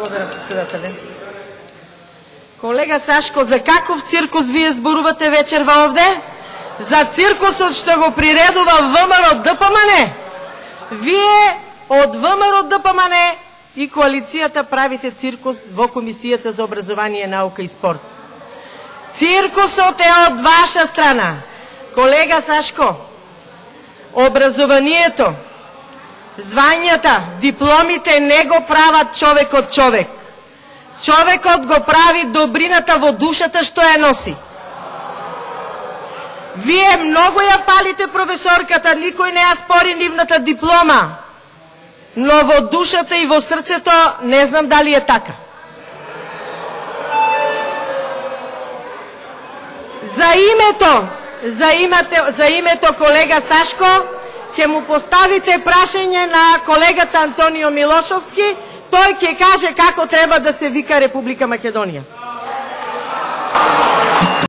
Благодаря, председателя. Колега Сашко, за каков циркус вие зборувате вечерва овде? За циркусот што го приредува ВМРО ДПМН. Вие од ВМРО ДПМН и коалицијата правите циркус во Комисијата за образование, наука и спорт. Циркусот е од ваша страна. Колега Сашко, образованието, звањата, дипломите не го прават човек од човек. Човекот го прави добрината во душата што ја носи. Вие многу ја фалите професорката, никој не ја спори нивната диплома, но во душата и во срцето не знам дали е така. За името колега Сашко, ќе му поставите прашање на колегата Антонио Милошовски, тој ќе каже како треба да се вика Република Македонија.